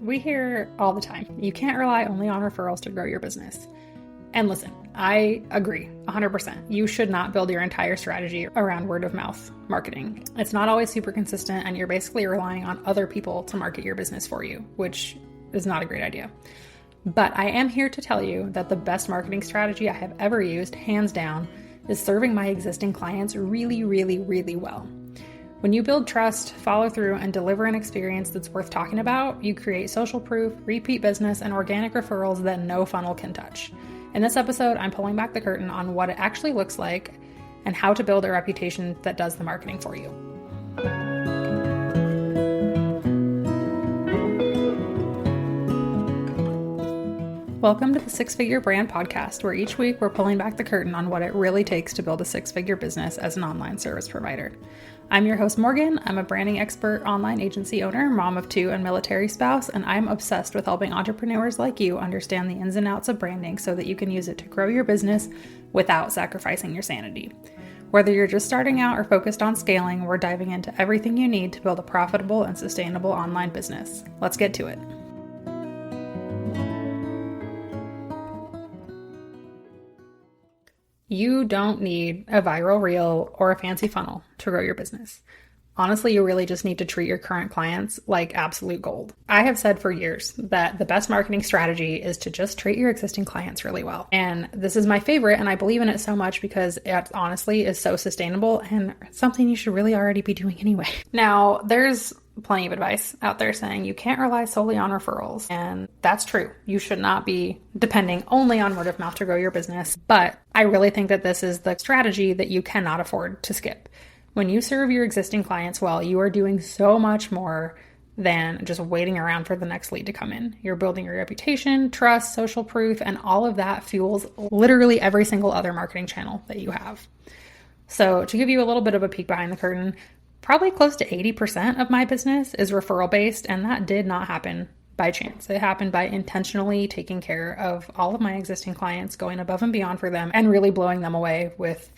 We hear all the time, you can't rely only on referrals to grow your business. And listen, I agree 100%. You should not build your entire strategy around word of mouth marketing. It's not always super consistent, and you're basically relying on other people to market your business for you, which is not a great idea. But I am here to tell you that the best marketing strategy I have ever used, hands down, is serving my existing clients really, really, really well. When you build trust, follow through, and deliver an experience that's worth talking about, you create social proof, repeat business, and organic referrals that no funnel can touch. In this episode, I'm pulling back the curtain on what it actually looks like and how to build a reputation that does the marketing for you. Welcome to the Six Figure Brand Podcast, where each week we're pulling back the curtain on what it really takes to build a six-figure business as an online service provider. I'm your host, Morgan. I'm a branding expert, online agency owner, mom of two, and military spouse, and I'm obsessed with helping entrepreneurs like you understand the ins and outs of branding so that you can use it to grow your business without sacrificing your sanity. Whether you're just starting out or focused on scaling, we're diving into everything you need to build a profitable and sustainable online business. Let's get to it. You don't need a viral reel or a fancy funnel to grow your business. Honestly, you really just need to treat your current clients like absolute gold. I have said for years that the best marketing strategy is to just treat your existing clients really well. And this is my favorite, and I believe in it so much because it honestly is so sustainable and something you should really already be doing anyway. Now, there's plenty of advice out there saying you can't rely solely on referrals. And that's true. You should not be depending only on word of mouth to grow your business. But I really think that this is the strategy that you cannot afford to skip. When you serve your existing clients well, you are doing so much more than just waiting around for the next lead to come in. You're building your reputation, trust, social proof, and all of that fuels literally every single other marketing channel that you have. So to give you a little bit of a peek behind the curtain, probably close to 80% of my business is referral based, and that did not happen by chance. It happened by intentionally taking care of all of my existing clients, going above and beyond for them, and really blowing them away with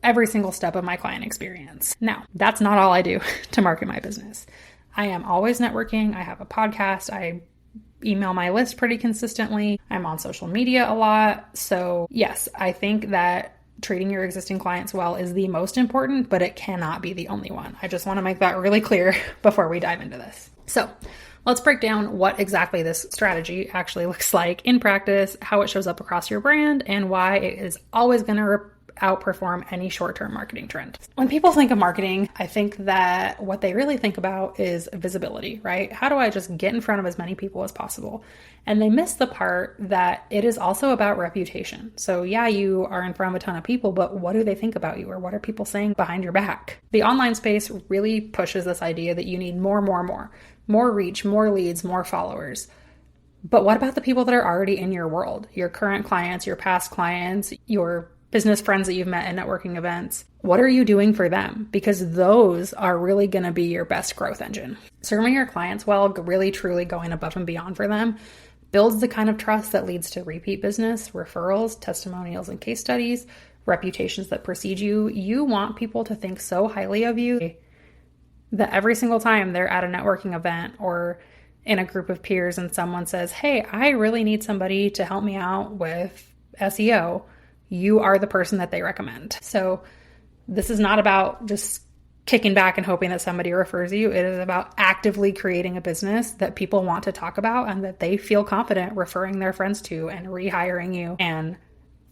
every single step of my client experience. Now, that's not all I do to market my business. I am always networking. I have a podcast. I email my list pretty consistently. I'm on social media a lot. So yes, I think that treating your existing clients well is the most important, but it cannot be the only one. I just want to make that really clear before we dive into this. So let's break down what exactly this strategy actually looks like in practice, how it shows up across your brand, and why it is always going to outperform any short-term marketing trend. When people think of marketing, I think that what they really think about is visibility, right? How do I just get in front of as many people as possible? And they miss the part that it is also about reputation. So yeah, you are in front of a ton of people, but what do they think about you, or what are people saying behind your back? The online space really pushes this idea that you need more reach, more leads, more followers. But what about the people that are already in your world? Your current clients, your past clients, your business friends that you've met at networking events. What are you doing for them? Because those are really going to be your best growth engine. Serving your clients well, really truly going above and beyond for them, builds the kind of trust that leads to repeat business, referrals, testimonials, and case studies, reputations that precede you. You want people to think so highly of you that every single time they're at a networking event or in a group of peers and someone says, hey, I really need somebody to help me out with SEO, you are the person that they recommend. So this is not about just kicking back and hoping that somebody refers you. It is about actively creating a business that people want to talk about and that they feel confident referring their friends to and rehiring you and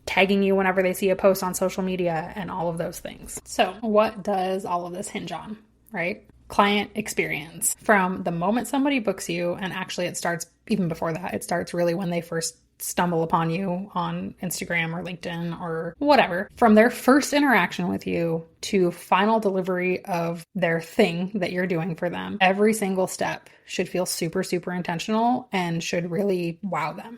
tagging you whenever they see a post on social media and all of those things. So what does all of this hinge on, right? Client experience. From the moment somebody books you, and actually it starts even before that, it starts really when they first stumble upon you on Instagram or LinkedIn or whatever, from their first interaction with you to final delivery of their thing that you're doing for them, every single step should feel super, super intentional and should really wow them.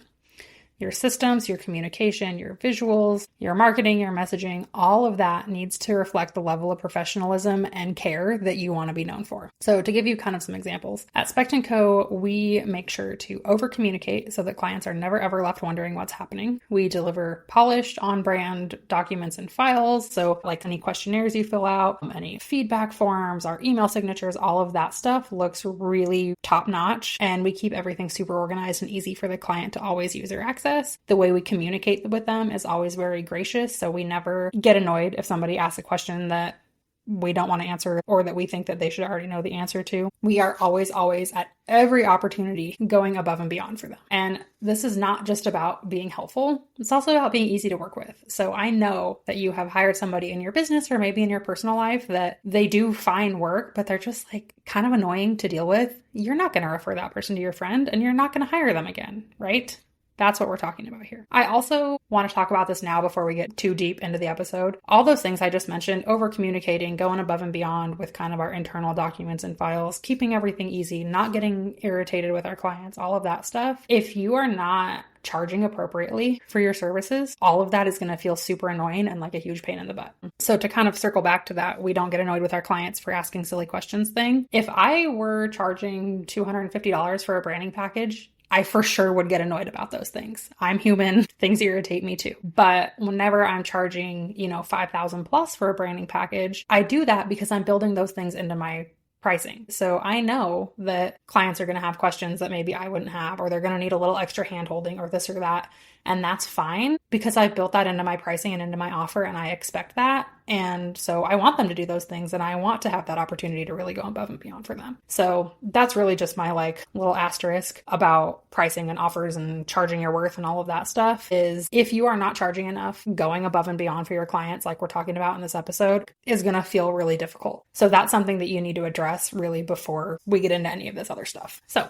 Your systems, your communication, your visuals, your marketing, your messaging, all of that needs to reflect the level of professionalism and care that you want to be known for. So to give you kind of some examples, at Spect & Co, we make sure to over communicate so that clients are never ever left wondering what's happening. We deliver polished, on-brand documents and files. So like any questionnaires you fill out, any feedback forms, our email signatures, all of that stuff looks really top-notch. And we keep everything super organized and easy for the client to always use their access. The way we communicate with them is always very gracious. So we never get annoyed if somebody asks a question that we don't want to answer or that we think that they should already know the answer to. We are always at every opportunity going above and beyond for them. And this is not just about being helpful. It's also about being easy to work with. So I know that you have hired somebody in your business or maybe in your personal life that they do fine work, but they're just like kind of annoying to deal with. You're not going to refer that person to your friend and you're not going to hire them again, right? That's what we're talking about here. I also want to talk about this now before we get too deep into the episode. All those things I just mentioned, over communicating, going above and beyond with kind of our internal documents and files, keeping everything easy, not getting irritated with our clients, all of that stuff. If you are not charging appropriately for your services, all of that is going to feel super annoying and like a huge pain in the butt. So to kind of circle back to that, we don't get annoyed with our clients for asking silly questions thing. If I were charging $250 for a branding package, I for sure would get annoyed about those things. I'm human. Things irritate me too. But whenever I'm charging, $5,000 plus for a branding package, I do that because I'm building those things into my pricing. So I know that clients are going to have questions that maybe I wouldn't have, or they're going to need a little extra hand holding or this or that. And that's fine because I built that into my pricing and into my offer and I expect that. And so I want them to do those things and I want to have that opportunity to really go above and beyond for them. So that's really just my little asterisk about pricing and offers and charging your worth and all of that stuff is if you are not charging enough, going above and beyond for your clients, like we're talking about in this episode, is going to feel really difficult. So that's something that you need to address really before we get into any of this other stuff. So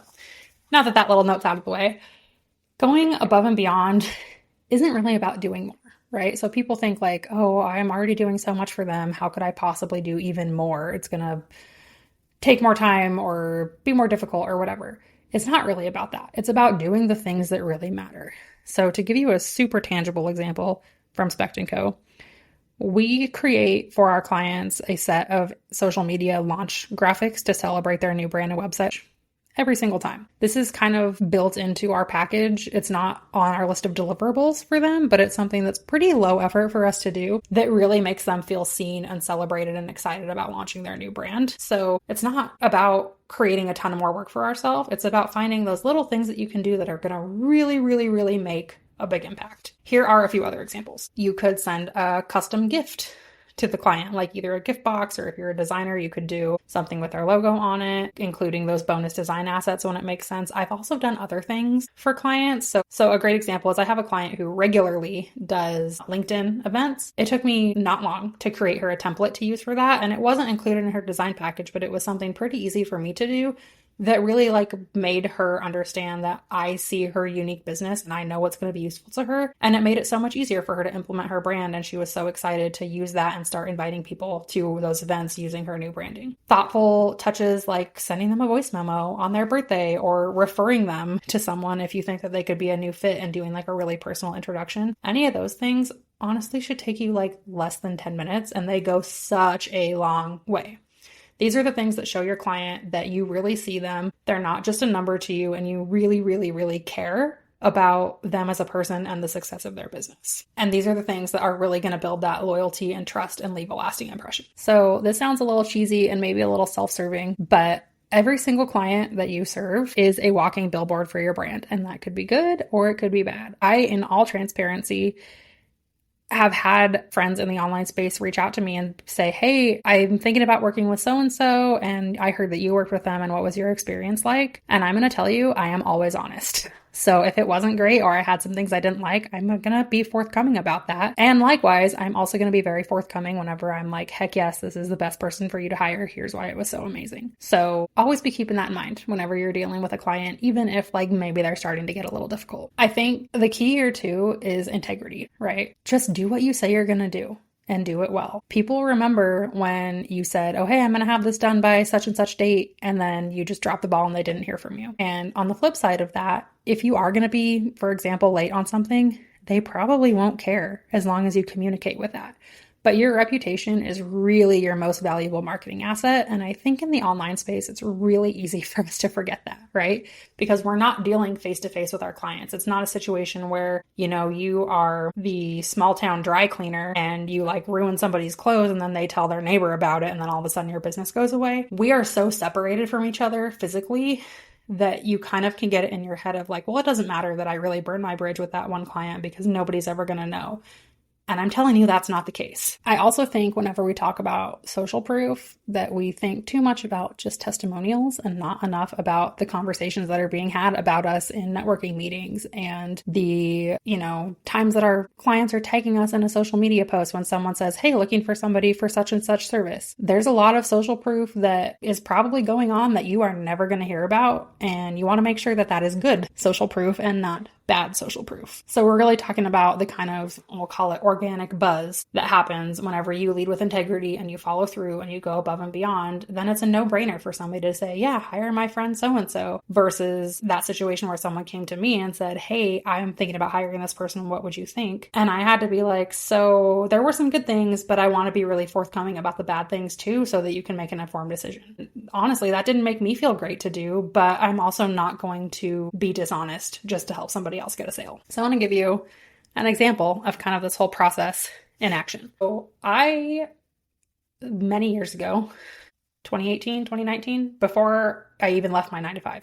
now that little note's out of the way, going above and beyond isn't really about doing more, right? So people think like, oh, I'm already doing so much for them. How could I possibly do even more? It's going to take more time or be more difficult or whatever. It's not really about that. It's about doing the things that really matter. So to give you a super tangible example from Spect & Co., we create for our clients a set of social media launch graphics to celebrate their new brand and website every single time. This is kind of built into our package. It's not on our list of deliverables for them, but it's something that's pretty low effort for us to do that really makes them feel seen and celebrated and excited about launching their new brand. So it's not about creating a ton of more work for ourselves. It's about finding those little things that you can do that are going to really, really, really make a big impact. Here are a few other examples. You could send a custom gift to the client, like either a gift box, or if you're a designer, you could do something with our logo on it, including those bonus design assets when it makes sense. I've also done other things for clients. So a great example is I have a client who regularly does LinkedIn events. It took me not long to create her a template to use for that. And it wasn't included in her design package, but it was something pretty easy for me to do that really made her understand that I see her unique business and I know what's going to be useful to her. And it made it so much easier for her to implement her brand. And she was so excited to use that and start inviting people to those events using her new branding. Thoughtful touches like sending them a voice memo on their birthday or referring them to someone if you think that they could be a new fit and doing a really personal introduction. Any of those things honestly should take you less than 10 minutes and they go such a long way. These are the things that show your client that you really see them. They're not just a number to you and you really, really, really care about them as a person and the success of their business. And these are the things that are really going to build that loyalty and trust and leave a lasting impression. So this sounds a little cheesy and maybe a little self-serving, but every single client that you serve is a walking billboard for your brand. And that could be good or it could be bad. I, in all transparency, have had friends in the online space reach out to me and say, hey, I'm thinking about working with so-and-so, and I heard that you worked with them, and what was your experience like? And I'm going to tell you, I am always honest. So if it wasn't great or I had some things I didn't like, I'm going to be forthcoming about that. And likewise, I'm also going to be very forthcoming whenever I'm like, heck yes, this is the best person for you to hire. Here's why it was so amazing. So always be keeping that in mind whenever you're dealing with a client, even if maybe they're starting to get a little difficult. I think the key here too is integrity, right? Just do what you say you're going to do. and do it well. People remember when you said, oh, hey, I'm going to have this done by such and such date, and then you just dropped the ball and they didn't hear from you. And on the flip side of that, if you are going to be, for example, late on something, they probably won't care as long as you communicate with that. But your reputation is really your most valuable marketing asset. And I think in the online space, it's really easy for us to forget that, right? Because we're not dealing face to face with our clients. It's not a situation where, you are the small town dry cleaner and you like ruin somebody's clothes and then they tell their neighbor about it and then all of a sudden your business goes away. We are so separated from each other physically that you kind of can get it in your head of like, well, it doesn't matter that I really burned my bridge with that one client because nobody's ever going to know. And I'm telling you, that's not the case. I also think whenever we talk about social proof, that we think too much about just testimonials and not enough about the conversations that are being had about us in networking meetings and the, times that our clients are tagging us in a social media post when someone says, hey, looking for somebody for such and such service. There's a lot of social proof that is probably going on that you are never going to hear about. And you want to make sure that that is good social proof and not bad social proof. So we're really talking about the kind of, we'll call it organic buzz that happens whenever you lead with integrity and you follow through and you go above and beyond. Then it's a no-brainer for somebody to say, yeah, hire my friend so-and-so, versus that situation where someone came to me and said, hey, I'm thinking about hiring this person. What would you think? And I had to be like, so there were some good things, but I want to be really forthcoming about the bad things too, so that you can make an informed decision. Honestly, that didn't make me feel great to do, but I'm also not going to be dishonest just to help somebody else get a sale. So I want to give you an example of kind of this whole process in action. So many years ago, 2018, 2019, before I even left my 9-to-5,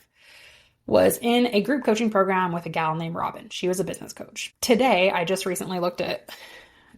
was in a group coaching program with a gal named Robin. She was a business coach. Today, I just recently looked at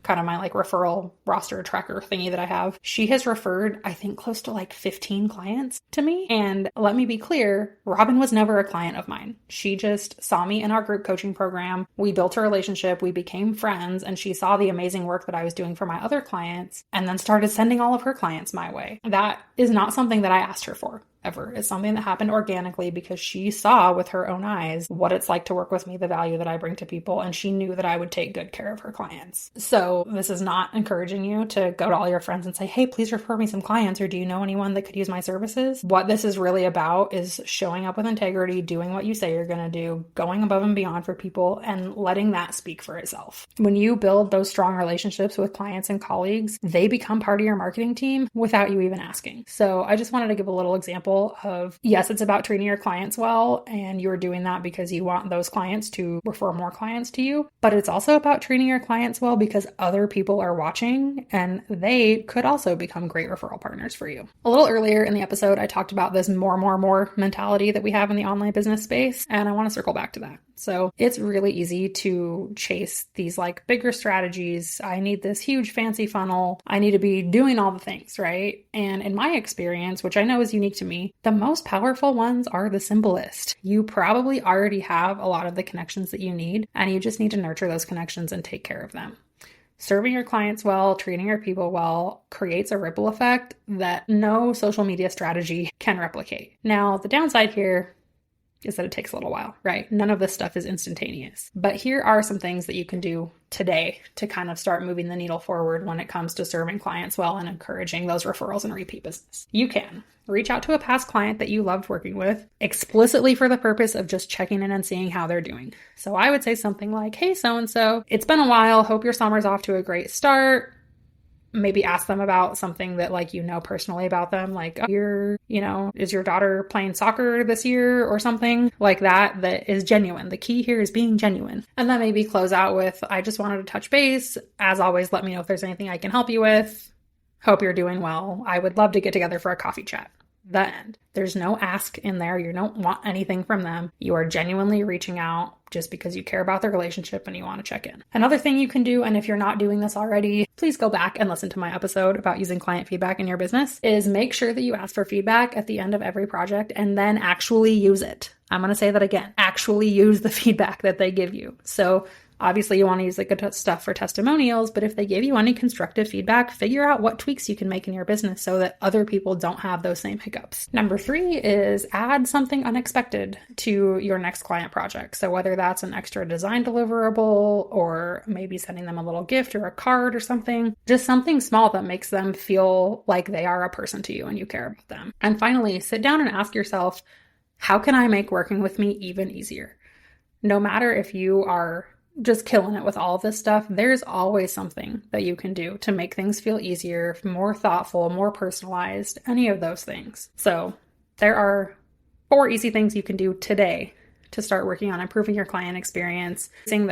kind of my like referral roster tracker thingy that I have. She has referred, I think, close to like 15 clients to me. And let me be clear, Robin was never a client of mine. She just saw me in our group coaching program. We built a relationship. We became friends. And she saw the amazing work that I was doing for my other clients and then started sending all of her clients my way. That is not something that I asked her for. Ever. It's something that happened organically because she saw with her own eyes what it's like to work with me, the value that I bring to people, and she knew that I would take good care of her clients. So this is not encouraging you to go to all your friends and say, hey, please refer me some clients, or do you know anyone that could use my services? What this is really about is showing up with integrity, doing what you say you're going to do, going above and beyond for people, and letting that speak for itself. When you build those strong relationships with clients and colleagues, they become part of your marketing team without you even asking. So I just wanted to give a little example of, yes, it's about treating your clients well, and you're doing that because you want those clients to refer more clients to you, but it's also about treating your clients well because other people are watching and they could also become great referral partners for you. A little earlier in the episode, I talked about this more mentality that we have in the online business space, and I want to circle back to that. So it's really easy to chase these like bigger strategies. I need this huge fancy funnel. I need to be doing all the things, right? And in my experience, which I know is unique to me, the most powerful ones are the simplest. You probably already have a lot of the connections that you need, and you just need to nurture those connections and take care of them. Serving your clients well, treating your people well creates a ripple effect that no social media strategy can replicate. Now, the downside here is that it takes a little while, right? None of this stuff is instantaneous. But here are some things that you can do today to kind of start moving the needle forward when it comes to serving clients well and encouraging those referrals and repeat business. You can reach out to a past client that you loved working with explicitly for the purpose of just checking in and seeing how they're doing. So I would say something like, hey, so-and-so, it's been a while. Hope your summer's off to a great start. Maybe ask them about something that personally about them. Like, is your daughter playing soccer this year or something like that is genuine. The key here is being genuine. And then maybe close out with, I just wanted to touch base. As always, let me know if there's anything I can help you with. Hope you're doing well. I would love to get together for a coffee chat. The end. There's no ask in there. You don't want anything from them. You are genuinely reaching out just because you care about the relationship and you want to check in. Another thing you can do, and if you're not doing this already, please go back and listen to my episode about using client feedback in your business, is make sure that you ask for feedback at the end of every project and then actually use it. I'm going to say that again, actually use the feedback that they give you. So Obviously, you want to use the good stuff for testimonials, but if they give you any constructive feedback, figure out what tweaks you can make in your business so that other people don't have those same hiccups. Number 3 is add something unexpected to your next client project. So whether that's an extra design deliverable or maybe sending them a little gift or a card or something, just something small that makes them feel like they are a person to you and you care about them. And finally, sit down and ask yourself, how can I make working with me even easier? No matter if you are just killing it with all of this stuff, there's always something that you can do to make things feel easier, more thoughtful, more personalized, any of those things. So there are 4 easy things you can do today to start working on improving your client experience, increasing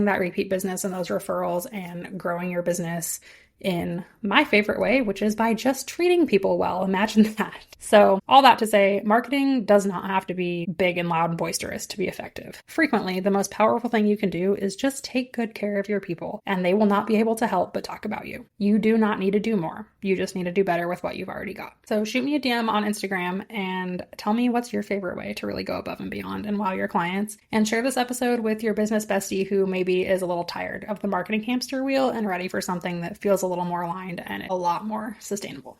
that repeat business and those referrals, and growing your business in my favorite way, which is by just treating people well. Imagine that. So all that to say, marketing does not have to be big and loud and boisterous to be effective. Frequently, the most powerful thing you can do is just take good care of your people, and they will not be able to help but talk about you. You do not need to do more. You just need to do better with what you've already got. So shoot me a DM on Instagram and tell me what's your favorite way to really go above and beyond and wow your clients, and share this episode with your business bestie who maybe is a little tired of the marketing hamster wheel and ready for something that feels a little more aligned and a lot more sustainable.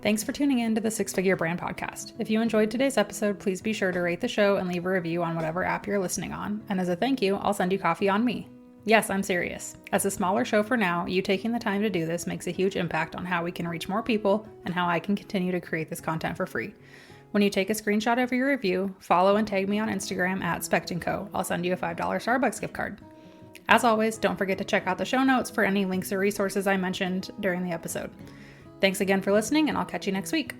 Thanks for tuning in to the 6-Figure Brand Podcast. If you enjoyed today's episode, please be sure to rate the show and leave a review on whatever app you're listening on. And as a thank you, I'll send you coffee on me. Yes, I'm serious. As a smaller show for now, you taking the time to do this makes a huge impact on how we can reach more people and how I can continue to create this content for free. When you take a screenshot of your review, follow and tag me on Instagram at @SpectandCo. I'll send you a $5 Starbucks gift card. As always, don't forget to check out the show notes for any links or resources I mentioned during the episode. Thanks again for listening, and I'll catch you next week.